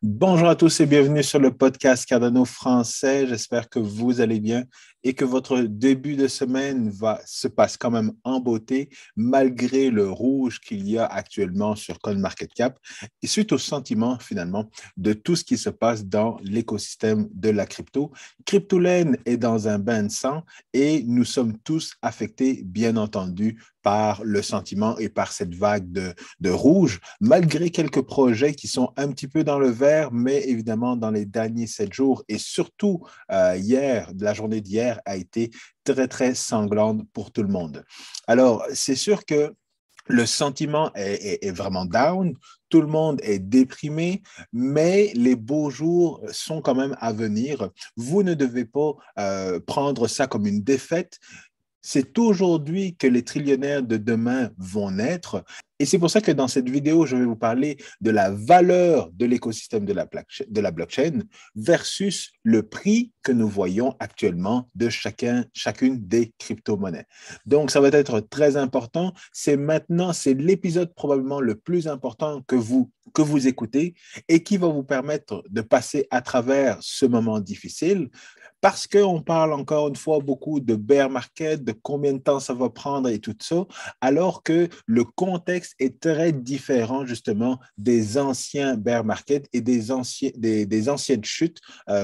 Bonjour à tous et bienvenue sur le podcast Cardano français. J'espère que vous allez bien et que votre début de semaine se passe quand même en beauté malgré le rouge qu'il y a actuellement sur CoinMarketCap et suite au sentiment finalement de tout ce qui se passe dans l'écosystème de la crypto. Cryptolane est dans un bain de sang et nous sommes tous affectés bien entendu par le sentiment et par cette vague de rouge, malgré quelques projets qui sont un petit peu dans le vert, mais évidemment, dans les derniers 7 jours et surtout hier, la journée d'hier a été très, très sanglante pour tout le monde. Alors, c'est sûr que le sentiment est vraiment down, tout le monde est déprimé, mais les beaux jours sont quand même à venir. Vous ne devez pas prendre ça comme une défaite. C'est aujourd'hui que les trillionnaires de demain vont naître. Et c'est pour ça que dans cette vidéo, je vais vous parler de la valeur de l'écosystème de la blockchain versus le prix que nous voyons actuellement de chacune des crypto-monnaies. Donc, ça va être très important. C'est maintenant, c'est l'épisode probablement le plus important que vous écoutez et qui va vous permettre de passer à travers ce moment difficile parce qu'on parle encore une fois beaucoup de bear market, de combien de temps ça va prendre et tout ça, alors que le contexte est très différent justement des anciens bear market et des anciennes chutes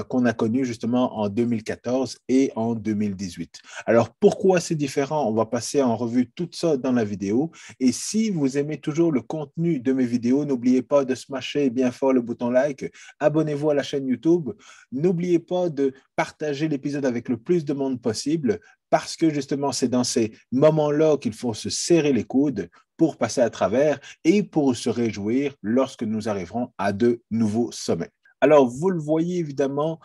qu'on a connues justement en 2014 et en 2018. Alors pourquoi c'est différent? On va passer en revue tout ça dans la vidéo. Et si vous aimez toujours le contenu de mes vidéos, n'oubliez pas de smasher bien fort le bouton like, abonnez-vous à la chaîne YouTube, n'oubliez pas de partager l'épisode avec le plus de monde possible parce que justement, c'est dans ces moments-là qu'il faut se serrer les coudes pour passer à travers et pour se réjouir lorsque nous arriverons à de nouveaux sommets. Alors, vous le voyez évidemment,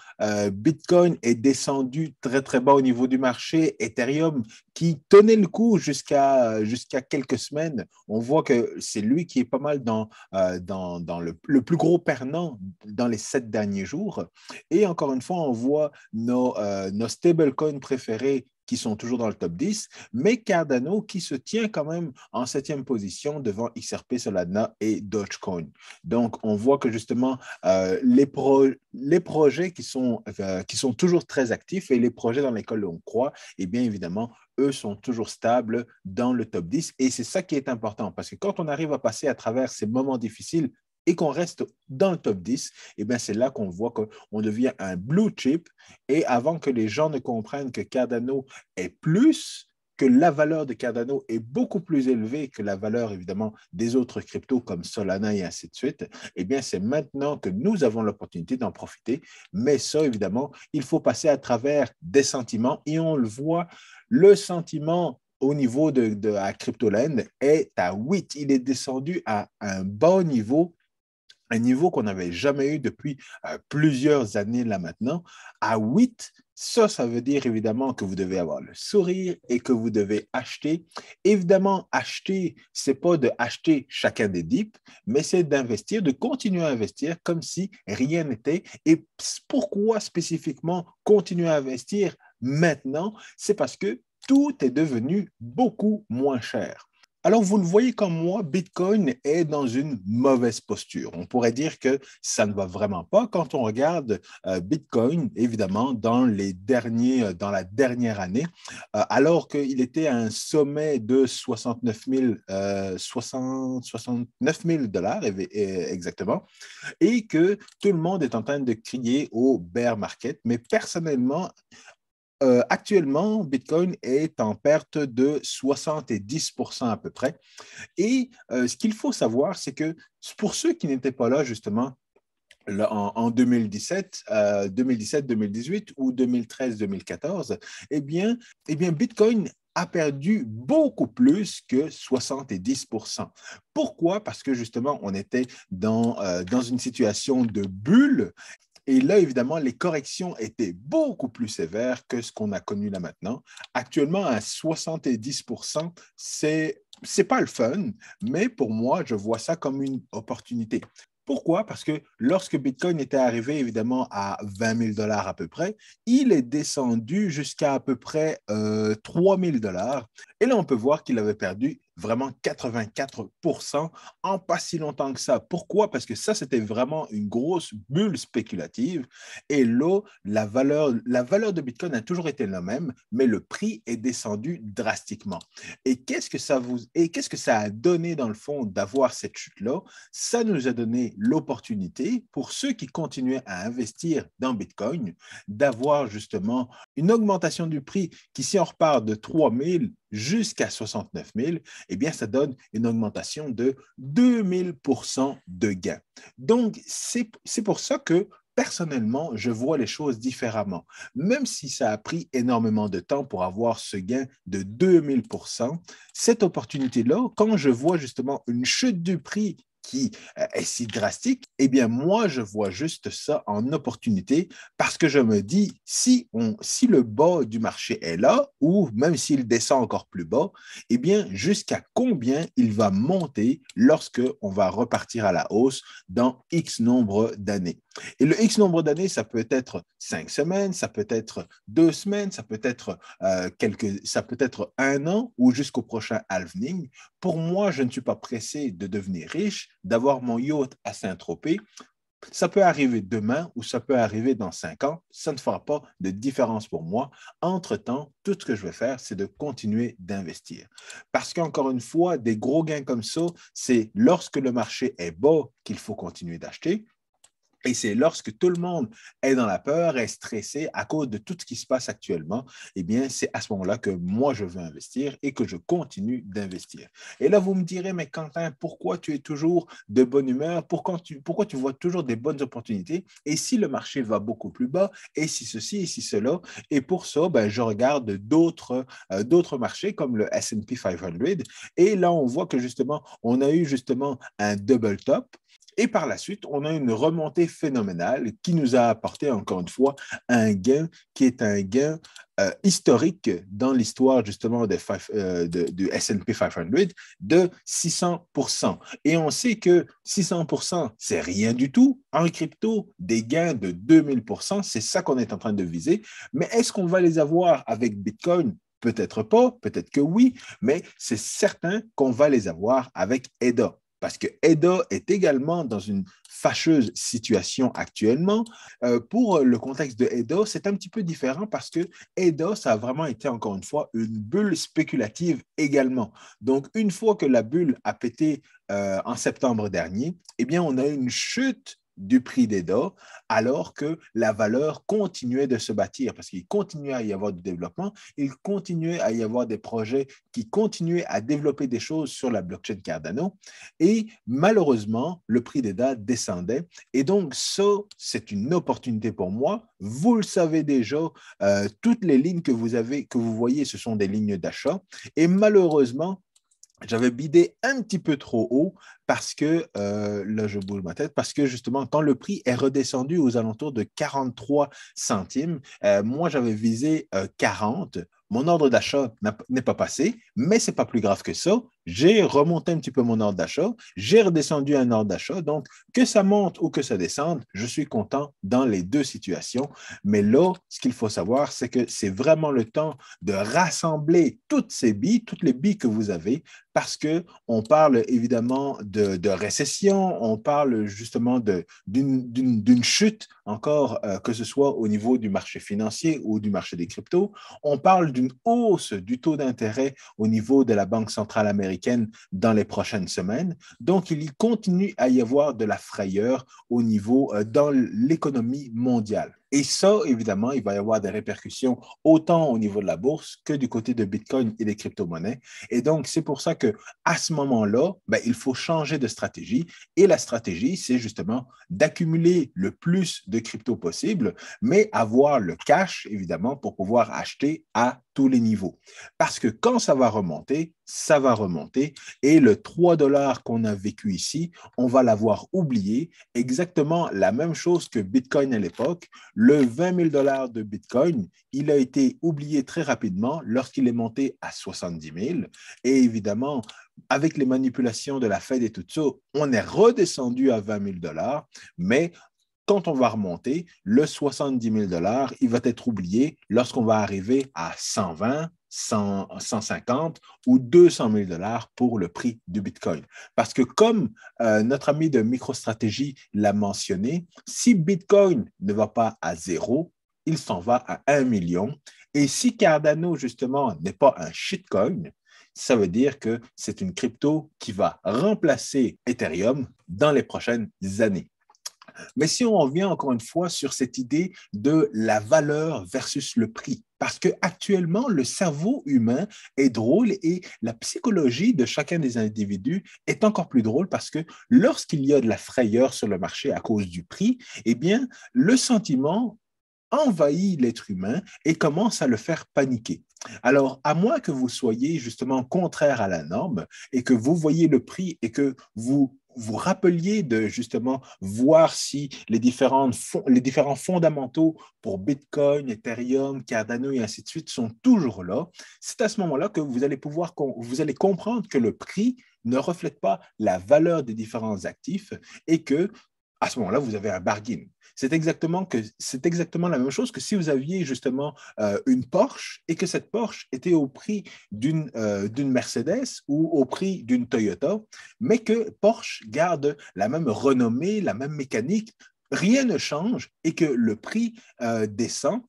Bitcoin est descendu très, très bas au niveau du marché. Ethereum, qui tenait le coup jusqu'à quelques semaines, on voit que c'est lui qui est pas mal dans le plus gros perdant dans les 7 derniers jours. Et encore une fois, on voit nos stablecoins préférés qui sont toujours dans le top 10, mais Cardano qui se tient quand même en 7e position devant XRP, Solana et Dogecoin. Donc, on voit que justement, les projets qui sont toujours très actifs et les projets dans lesquels on croit, et bien évidemment, eux sont toujours stables dans le top 10. Et c'est ça qui est important parce que quand on arrive à passer à travers ces moments difficiles, et qu'on reste dans le top 10, eh bien, c'est là qu'on voit qu'on devient un blue chip. Et avant que les gens ne comprennent que Cardano est plus, que la valeur de Cardano est beaucoup plus élevée que la valeur, évidemment, des autres cryptos comme Solana et ainsi de suite, eh bien, c'est maintenant que nous avons l'opportunité d'en profiter. Mais ça, évidemment, il faut passer à travers des sentiments et on le voit, le sentiment au niveau de la cryptolane est à 8. Il est descendu à un bas niveau, un niveau qu'on n'avait jamais eu depuis plusieurs années là maintenant, à 8, ça veut dire évidemment que vous devez avoir le sourire et que vous devez acheter. Évidemment, acheter, c'est pas de acheter chacun des dips, mais c'est d'investir, de continuer à investir comme si rien n'était. Et pourquoi spécifiquement continuer à investir maintenant? C'est parce que tout est devenu beaucoup moins cher. Alors, vous le voyez comme moi, Bitcoin est dans une mauvaise posture. On pourrait dire que ça ne va vraiment pas quand on regarde Bitcoin, évidemment, dans la dernière année, alors qu'il était à un sommet de 69 000 dollars exactement, et que tout le monde est en train de crier au bear market. Mais personnellement, actuellement, Bitcoin est en perte de 70% à peu près. Et ce qu'il faut savoir, c'est que pour ceux qui n'étaient pas là, justement, en 2017, 2017-2018 ou 2013-2014, eh bien, Bitcoin a perdu beaucoup plus que 70%. Pourquoi? Parce que justement, on était dans une situation de bulle et là, évidemment, les corrections étaient beaucoup plus sévères que ce qu'on a connu là maintenant. Actuellement, à 70%, c'est pas le fun, mais pour moi, je vois ça comme une opportunité. Pourquoi? Parce que lorsque Bitcoin était arrivé évidemment à 20 000 dollars à peu près, il est descendu jusqu'à à peu près 3 000 dollars. Et là, on peut voir qu'il avait perdu vraiment 84% en pas si longtemps que ça. Pourquoi? Parce que ça, c'était vraiment une grosse bulle spéculative. Et là, la valeur de Bitcoin a toujours été la même, mais le prix est descendu drastiquement. Qu'est-ce que ça a donné dans le fond d'avoir cette chute-là? Ça nous a donné l'opportunité pour ceux qui continuaient à investir dans Bitcoin d'avoir justement une augmentation du prix qui, si on repart de 3 000 jusqu'à 69 000, eh bien, ça donne une augmentation de 2000% de gain. Donc, c'est pour ça que personnellement, je vois les choses différemment. Même si ça a pris énormément de temps pour avoir ce gain de 2000%, cette opportunité-là, quand je vois justement une chute du prix qui est si drastique, eh bien, moi, je vois juste ça en opportunité parce que je me dis, si le bas du marché est là, ou même s'il descend encore plus bas, eh bien, jusqu'à combien il va monter lorsque on va repartir à la hausse dans X nombre d'années. Et le X nombre d'années, ça peut être 5 semaines, ça peut être 2 semaines, ça peut être, ça peut être 1 an ou jusqu'au prochain halving. Pour moi, je ne suis pas pressé de devenir riche, d'avoir mon yacht à Saint-Tropez. Ça peut arriver demain ou ça peut arriver dans 5 ans. Ça ne fera pas de différence pour moi. Entre-temps, tout ce que je vais faire, c'est de continuer d'investir. Parce qu'encore une fois, des gros gains comme ça, c'est lorsque le marché est bas qu'il faut continuer d'acheter. Et c'est lorsque tout le monde est dans la peur, est stressé à cause de tout ce qui se passe actuellement, eh bien, c'est à ce moment-là que moi, je veux investir et que je continue d'investir. Et là, vous me direz, mais Quentin, pourquoi tu es toujours de bonne humeur? Pourquoi tu vois toujours des bonnes opportunités? Et si le marché va beaucoup plus bas? Et si ceci, et si cela? Et pour ça, ben, je regarde d'autres marchés comme le S&P 500. Et là, on voit que justement, on a eu justement un double top. Et par la suite, on a une remontée phénoménale qui nous a apporté, encore une fois, un gain qui est un gain historique dans l'histoire justement du S&P 500 de 600%. Et on sait que 600%, c'est rien du tout. En crypto, des gains de 2000%, c'est ça qu'on est en train de viser. Mais est-ce qu'on va les avoir avec Bitcoin? Peut-être pas, peut-être que oui, mais c'est certain qu'on va les avoir avec EDA. Parce que EDA est également dans une fâcheuse situation actuellement. Pour le contexte de EDA, c'est un petit peu différent parce que EDA, ça a vraiment été, encore une fois, une bulle spéculative également. Donc, une fois que la bulle a pété en septembre dernier, eh bien, on a une chute du prix d'EDA, alors que la valeur continuait de se bâtir parce qu'il continuait à y avoir du développement, il continuait à y avoir des projets qui continuaient à développer des choses sur la blockchain Cardano. Et malheureusement, le prix d'EDA descendait. Et donc, ça, c'est une opportunité pour moi. Vous le savez déjà, toutes les lignes que vous voyez, ce sont des lignes d'achat. Et malheureusement, j'avais bidé un petit peu trop haut parce que, là, je bouge ma tête, parce que justement, quand le prix est redescendu aux alentours de 43 centimes, moi, j'avais visé 40. Mon ordre d'achat n'est pas passé, mais ce n'est pas plus grave que ça. J'ai remonté un petit peu mon ordre d'achat, j'ai redescendu un ordre d'achat. Donc, que ça monte ou que ça descende, je suis content dans les deux situations. Mais là, ce qu'il faut savoir, c'est que c'est vraiment le temps de rassembler toutes les billes que vous avez, parce qu'on parle évidemment de récession, on parle justement d'une chute encore, que ce soit au niveau du marché financier ou du marché des cryptos. On parle d'une hausse du taux d'intérêt au niveau de la Banque centrale américaine dans les prochaines semaines. Donc, il continue à y avoir de la frayeur au niveau, dans l'économie mondiale. Et ça, évidemment, il va y avoir des répercussions autant au niveau de la bourse que du côté de Bitcoin et des crypto-monnaies. Et donc, c'est pour ça qu'à ce moment-là, ben, il faut changer de stratégie. Et la stratégie, c'est justement d'accumuler le plus de crypto possible, mais avoir le cash, évidemment, pour pouvoir acheter à tous les niveaux. Parce que quand ça va remonter, ça va remonter. Et le 3 dollars qu'on a vécu ici, on va l'avoir oublié. Exactement la même chose que Bitcoin à l'époque. Le 20 000 dollars de Bitcoin, il a été oublié très rapidement lorsqu'il est monté à 70 000. Et évidemment, avec les manipulations de la Fed et tout ça, on est redescendu à 20 000 dollars, mais quand on va remonter, le 70 000 dollars, il va être oublié lorsqu'on va arriver à 120, 150 ou 200 000 dollars pour le prix du Bitcoin. Parce que comme notre ami de MicroStrategy l'a mentionné, si Bitcoin ne va pas à zéro, il s'en va à 1 million. Et si Cardano, justement, n'est pas un shitcoin, ça veut dire que c'est une crypto qui va remplacer Ethereum dans les prochaines années. Mais si on revient encore une fois sur cette idée de la valeur versus le prix, parce qu'actuellement, le cerveau humain est drôle et la psychologie de chacun des individus est encore plus drôle parce que lorsqu'il y a de la frayeur sur le marché à cause du prix, eh bien, le sentiment envahit l'être humain et commence à le faire paniquer. Alors, à moins que vous soyez justement contraire à la norme et que vous voyez le prix et que vous rappeliez de justement voir si les différents fondamentaux pour Bitcoin, Ethereum, Cardano et ainsi de suite sont toujours là, c'est à ce moment-là que vous allez comprendre que le prix ne reflète pas la valeur des différents actifs et que à ce moment-là, vous avez un bargain. C'est exactement la même chose que si vous aviez justement une Porsche et que cette Porsche était au prix d'une Mercedes ou au prix d'une Toyota, mais que Porsche garde la même renommée, la même mécanique, rien ne change et que le prix descend.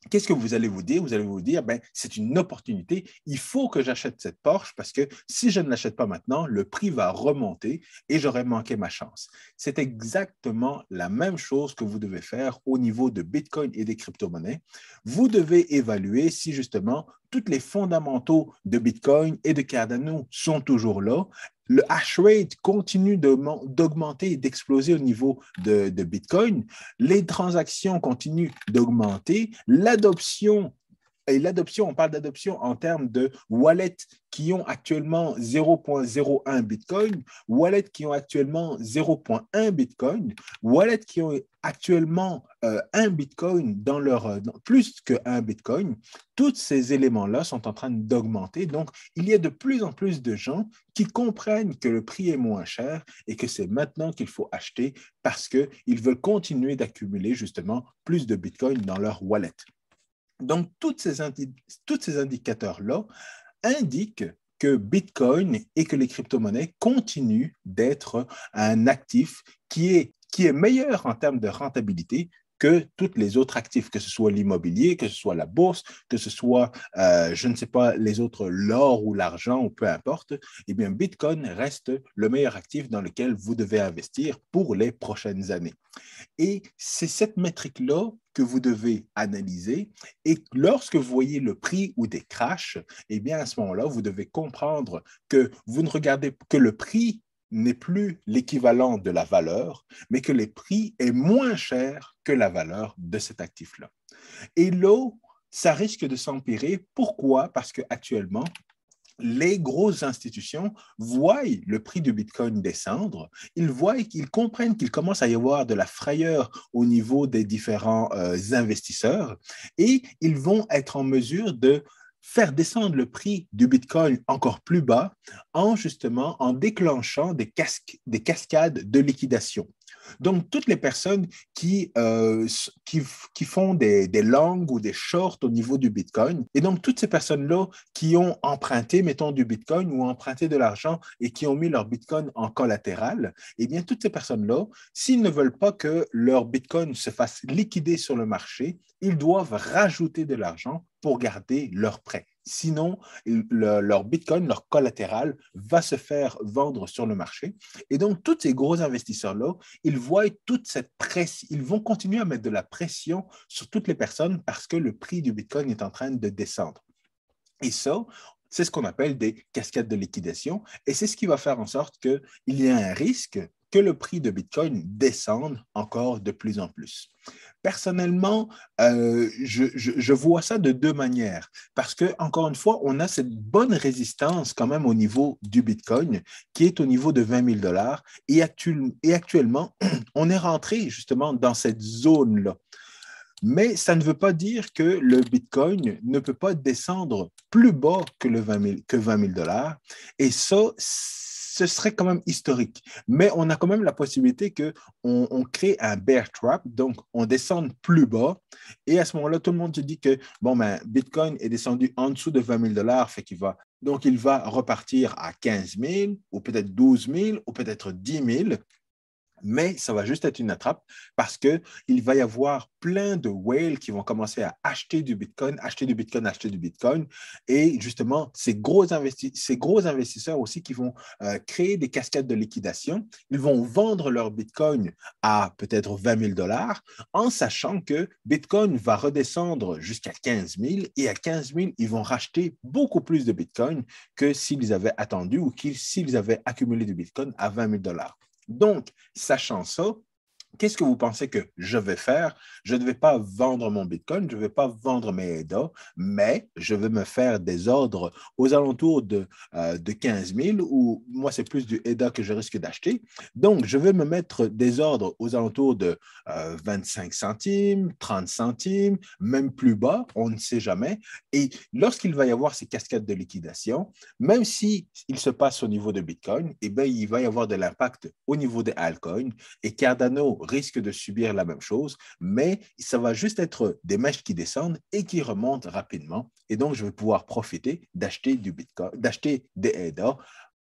Qu'est-ce que vous allez vous dire? Vous allez vous dire, ben, c'est une opportunité, il faut que j'achète cette Porsche parce que si je ne l'achète pas maintenant, le prix va remonter et j'aurai manqué ma chance. C'est exactement la même chose que vous devez faire au niveau de Bitcoin et des crypto-monnaies. Vous devez évaluer si justement tous les fondamentaux de Bitcoin et de Cardano sont toujours là. Le hash rate continue d'augmenter et d'exploser au niveau de Bitcoin. Les transactions continuent d'augmenter. L'adoption, on parle d'adoption en termes de wallets qui ont actuellement 0,01 Bitcoin, wallets qui ont actuellement 0,1 Bitcoin, wallets qui ont actuellement 1 Bitcoin plus que 1 Bitcoin. Tous ces éléments-là sont en train d'augmenter. Donc, il y a de plus en plus de gens qui comprennent que le prix est moins cher et que c'est maintenant qu'il faut acheter parce qu'ils veulent continuer d'accumuler justement plus de Bitcoin dans leur wallet. Donc, tous ces indicateurs-là indiquent que Bitcoin et que les crypto-monnaies continuent d'être un actif qui est meilleur en termes de rentabilité que tous les autres actifs, que ce soit l'immobilier, que ce soit la bourse, que ce soit, je ne sais pas, les autres, l'or ou l'argent, ou peu importe, eh bien, Bitcoin reste le meilleur actif dans lequel vous devez investir pour les prochaines années. Et c'est cette métrique-là que vous devez analyser. Et lorsque vous voyez le prix ou des crashs, eh bien, à ce moment-là, vous devez comprendre que vous ne regardez que le prix n'est plus l'équivalent de la valeur, mais que le prix est moins cher que la valeur de cet actif-là. Et là, ça risque de s'empirer. Pourquoi? Parce qu'actuellement, les grosses institutions voient le prix du Bitcoin descendre, ils comprennent qu'il commence à y avoir de la frayeur au niveau des différents investisseurs et ils vont être en mesure de faire descendre le prix du Bitcoin encore plus bas en déclenchant des cascades de liquidation. Donc, toutes les personnes qui font des longs ou des shorts au niveau du Bitcoin, et donc toutes ces personnes-là qui ont emprunté, mettons, du Bitcoin ou emprunté de l'argent et qui ont mis leur Bitcoin en collatéral, eh bien, toutes ces personnes-là, s'ils ne veulent pas que leur Bitcoin se fasse liquider sur le marché, ils doivent rajouter de l'argent pour garder leur prêt. Sinon, leur Bitcoin, leur collatéral, va se faire vendre sur le marché. Et donc, tous ces gros investisseurs-là, ils voient toute cette pression, ils vont continuer à mettre de la pression sur toutes les personnes parce que le prix du Bitcoin est en train de descendre. Et ça, c'est ce qu'on appelle des cascades de liquidation. Et c'est ce qui va faire en sorte qu'il y a un risque que le prix de Bitcoin descende encore de plus en plus. Personnellement, je vois ça de deux manières parce que, encore une fois, on a cette bonne résistance quand même au niveau du Bitcoin qui est au niveau de 20 000 dollars et actuellement, on est rentré justement dans cette zone-là. Mais ça ne veut pas dire que le Bitcoin ne peut pas descendre plus bas que 20 000 dollars. Et ça, ce serait quand même historique. Mais on a quand même la possibilité qu'on crée un bear trap, donc on descend plus bas. Et à ce moment-là, tout le monde se dit que bon, ben, Bitcoin est descendu en dessous de 20 000 dollars, fait donc il va repartir à 15 000 ou peut-être 12 000 ou peut-être 10 000. Mais ça va juste être une attrape parce qu'il va y avoir plein de whales qui vont commencer à acheter du Bitcoin, acheter du Bitcoin, acheter du Bitcoin. Et justement, ces gros investisseurs aussi qui vont créer des cascades de liquidation, ils vont vendre leur Bitcoin à peut-être 20 000 dollars en sachant que Bitcoin va redescendre jusqu'à 15 000 et à 15 000, ils vont racheter beaucoup plus de Bitcoin que s'ils avaient attendu ou s'ils avaient accumulé du Bitcoin à 20 000 dollars. Donc, sachant ça, qu'est-ce que vous pensez que je vais faire? Je ne vais pas vendre mon Bitcoin, je ne vais pas vendre mes EDA, mais je vais me faire des ordres aux alentours de 15 000 ou moi, c'est plus du EDA que je risque d'acheter. Donc, je vais me mettre des ordres aux alentours de 25 centimes, 30 centimes, même plus bas, on ne sait jamais. Et lorsqu'il va y avoir ces cascades de liquidation, même si il se passe au niveau de Bitcoin, eh bien, il va y avoir de l'impact au niveau des altcoins et Cardano risque de subir la même chose, mais ça va juste être des mèches qui descendent et qui remontent rapidement. Et donc, je vais pouvoir profiter d'acheter du Bitcoin, d'acheter des ADA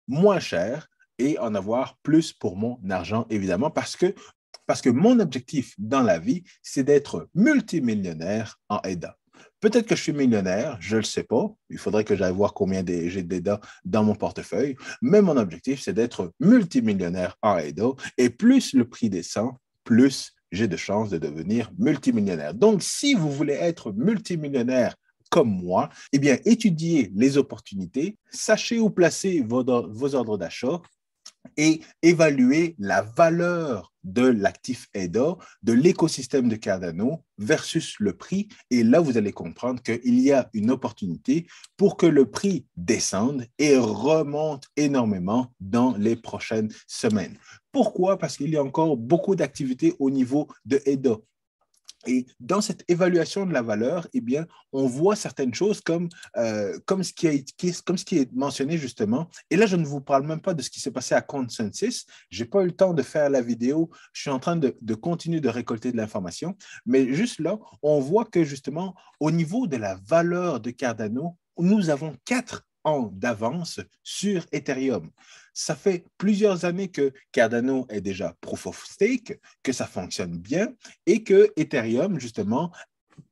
moins cher et en avoir plus pour mon argent, évidemment, parce que mon objectif dans la vie, c'est d'être multimillionnaire en ADA. Peut-être que je suis millionnaire, je ne le sais pas. Il faudrait que j'aille voir combien j'ai d'ADA dans mon portefeuille. Mais mon objectif, c'est d'être multimillionnaire en ADA. Et plus le prix descend, plus j'ai de chances de devenir multimillionnaire. Donc, si vous voulez être multimillionnaire comme moi, eh bien, étudiez les opportunités, sachez où placer vos ordres d'achat et évaluer la valeur de l'actif EDA, de l'écosystème de Cardano versus le prix. Et là, vous allez comprendre qu'il y a une opportunité pour que le prix descende et remonte énormément dans les prochaines semaines. Pourquoi? Parce qu'il y a encore beaucoup d'activités au niveau de EDA. Et dans cette évaluation de la valeur, eh bien, on voit certaines choses comme ce qui est mentionné justement. Et là, je ne vous parle même pas de ce qui s'est passé à Consensus. Je n'ai pas eu le temps de faire la vidéo. Je suis en train de continuer de récolter de l'information. Mais juste là, on voit que justement, au niveau de la valeur de Cardano, nous avons 4 ans d'avance sur Ethereum. Ça fait plusieurs années que Cardano est déjà proof of stake, que ça fonctionne bien et que Ethereum, justement,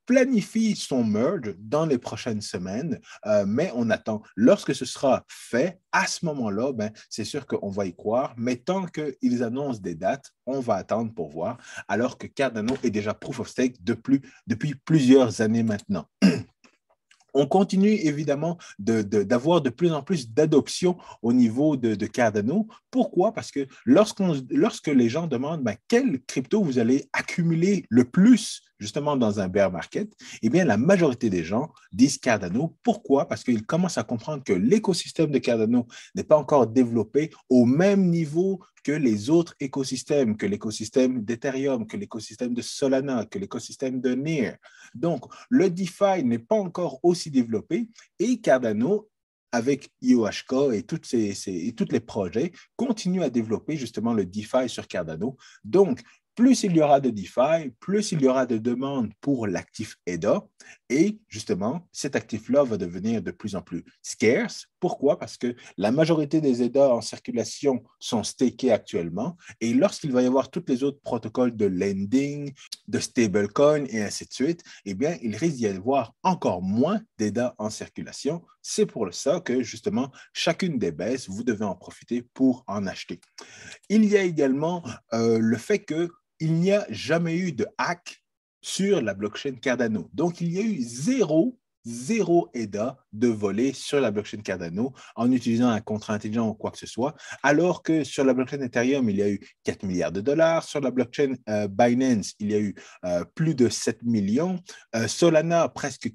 planifie son merge dans les prochaines semaines, mais on attend. Lorsque ce sera fait, à ce moment-là, ben, c'est sûr qu'on va y croire, mais tant qu'ils annoncent des dates, on va attendre pour voir, alors que Cardano est déjà proof of stake depuis plusieurs années maintenant. On continue évidemment d'avoir de plus en plus d'adoption au niveau de Cardano. Pourquoi? Parce que lorsque les gens demandent ben, quelle crypto vous allez accumuler le plus justement dans un bear market, eh bien la majorité des gens disent Cardano. Pourquoi? Parce qu'ils commencent à comprendre que l'écosystème de Cardano n'est pas encore développé au même niveau que les autres écosystèmes, que l'écosystème d'Ethereum, que l'écosystème de Solana, que l'écosystème de Near. Donc, le DeFi n'est pas encore aussi développé et Cardano, avec IOHK et tous les projets, continue à développer justement le DeFi sur Cardano. Donc, plus il y aura de DeFi, plus il y aura de demandes pour l'actif EDA. Et justement, cet actif-là va devenir de plus en plus scarce. Pourquoi? Parce que la majorité des EDA en circulation sont stakés actuellement. Et lorsqu'il va y avoir tous les autres protocoles de lending, de stablecoin et ainsi de suite, eh bien, il risque d'y avoir encore moins d'EDA en circulation. C'est pour ça que, justement, chacune des baisses, vous devez en profiter pour en acheter. Il y a également le fait qu'il n'y a jamais eu de hack sur la blockchain Cardano. Donc, il y a eu zéro EDA de volée sur la blockchain Cardano en utilisant un contrat intelligent ou quoi que ce soit, alors que sur la blockchain Ethereum, il y a eu 4 milliards de dollars, sur la blockchain Binance, il y a eu plus de 7 millions, Solana, presque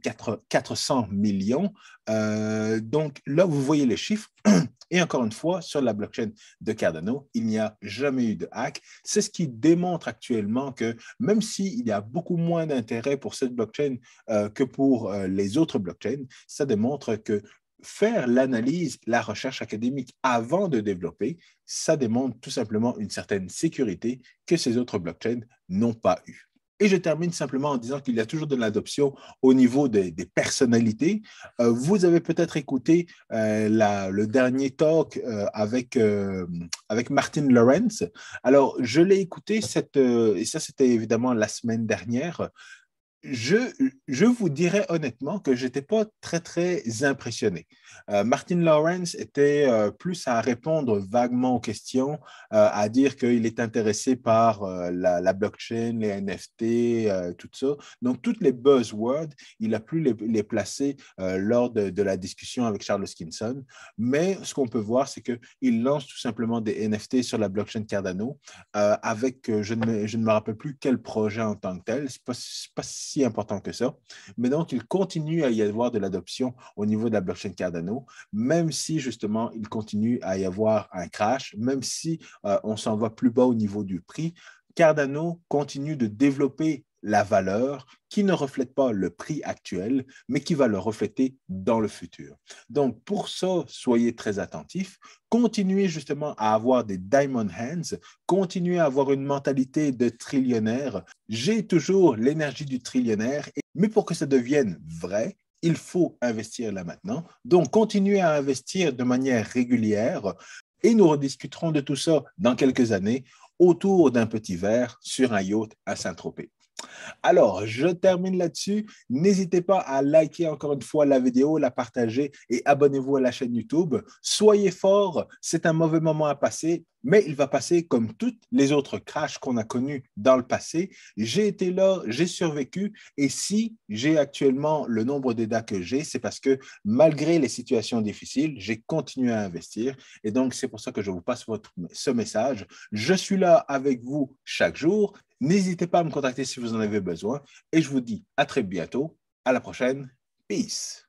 400 millions. Donc là, vous voyez les chiffres. Et encore une fois, sur la blockchain de Cardano, il n'y a jamais eu de hack. C'est ce qui démontre actuellement que même s'il y a beaucoup moins d'intérêt pour cette blockchain que pour les autres blockchains, ça démontre que faire l'analyse, la recherche académique avant de développer, ça démontre tout simplement une certaine sécurité que ces autres blockchains n'ont pas eu. Et je termine simplement en disant qu'il y a toujours de l'adoption au niveau des personnalités. Vous avez peut-être écouté le dernier talk avec Martin Lawrence. Alors, je l'ai écouté, et ça c'était évidemment la semaine dernière. Je, je vous dirais honnêtement que je n'étais pas très, très impressionné. Martin Lawrence était plus à répondre vaguement aux questions, à dire qu'il est intéressé par la blockchain, les NFT, tout ça. Donc, toutes les buzzwords, il a pu les placer lors de la discussion avec Charles Hoskinson. Mais ce qu'on peut voir, c'est qu'il lance tout simplement des NFT sur la blockchain Cardano avec, je ne me rappelle plus quel projet en tant que tel. Ce n'est pas si important que ça. Mais donc, il continue à y avoir de l'adoption au niveau de la blockchain Cardano, même si justement, il continue à y avoir un crash, même si on s'en va plus bas au niveau du prix. Cardano continue de développer la valeur qui ne reflète pas le prix actuel, mais qui va le refléter dans le futur. Donc, pour ça, soyez très attentifs. Continuez justement à avoir des diamond hands, continuez à avoir une mentalité de trillionnaire. J'ai toujours l'énergie du trillionnaire, mais pour que ça devienne vrai, il faut investir là maintenant. Donc, continuez à investir de manière régulière et nous rediscuterons de tout ça dans quelques années autour d'un petit verre sur un yacht à Saint-Tropez. Alors, je termine là-dessus. N'hésitez pas à liker encore une fois la vidéo, la partager et abonnez-vous à la chaîne YouTube. Soyez forts, c'est un mauvais moment à passer, mais il va passer comme toutes les autres crashs qu'on a connus dans le passé. J'ai été là, j'ai survécu et si j'ai actuellement le nombre d'aidas que j'ai, c'est parce que malgré les situations difficiles, j'ai continué à investir et donc c'est pour ça que je vous passe ce message. Je suis là avec vous chaque jour. N'hésitez pas à me contacter si vous en avez besoin et je vous dis à très bientôt. À la prochaine. Peace.